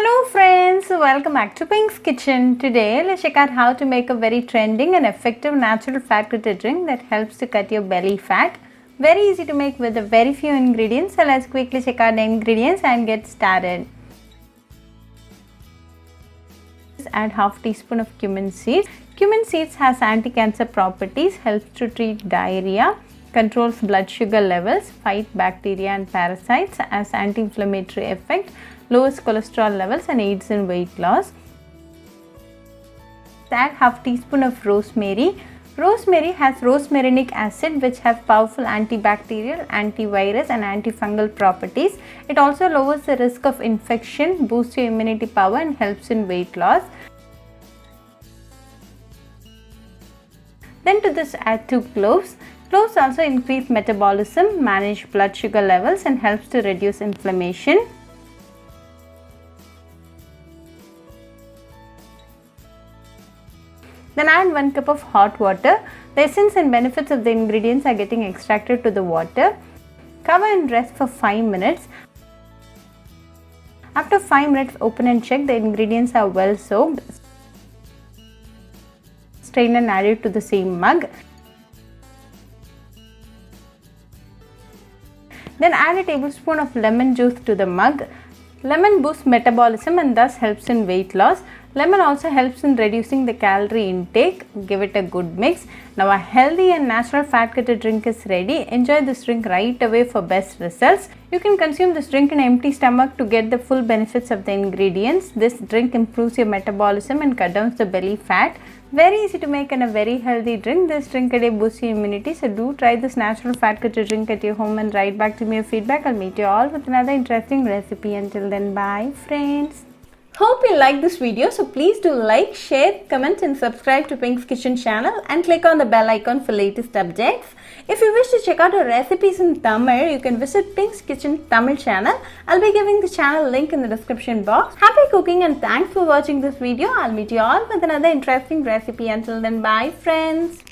Hello friends, welcome back to Pink's Kitchen. Today let's check out how to make a very trending and effective natural fat cutter drink that helps to cut your belly fat. Very easy to make with a very few ingredients. So let's quickly check out the ingredients and get started. Add half teaspoon of cumin seeds. Cumin seeds has anti-cancer properties, helps to treat diarrhea, controls blood sugar levels, fight bacteria and parasites, has anti-inflammatory effect, lowers cholesterol levels and aids in weight loss. Add half teaspoon of rosemary. Rosemary has rosmarinic acid which have powerful antibacterial, antivirus and antifungal properties. It also lowers the risk of infection, boosts your immunity power and helps in weight loss. Then to this add 2 cloves. Cloves also increase metabolism, manage blood sugar levels and helps to reduce inflammation. Then add 1 cup of hot water. The essence and benefits of the ingredients are getting extracted to the water. Cover and rest for 5 minutes. After 5 minutes, open and check the ingredients are well soaked. Strain and add it to the same mug. Then add a tablespoon of lemon juice to the mug. Lemon boosts metabolism and thus helps in weight loss. Lemon also helps in reducing the calorie intake. Give it a good mix. Now a healthy and natural fat cutter drink is ready. Enjoy this drink right away for best results. You can consume this drink in an empty stomach to get the full benefits of the ingredients. This drink improves your metabolism and cut down the belly fat. Very easy to make and a very healthy drink. This drink a day boosts your immunity. So do try this natural fat cutter drink at your home and write back to me your feedback. I'll meet you all with another interesting recipe. Until then, bye friends. Hope you like this video, so please do like, share, comment and subscribe to Pink's Kitchen channel and click on the bell icon for latest updates. If you wish to check out our recipes in Tamil, you can visit Pink's Kitchen Tamil channel. I'll be giving the channel link in the description box. Happy cooking and thanks for watching this video. I'll meet you all with another interesting recipe. Until then, bye friends.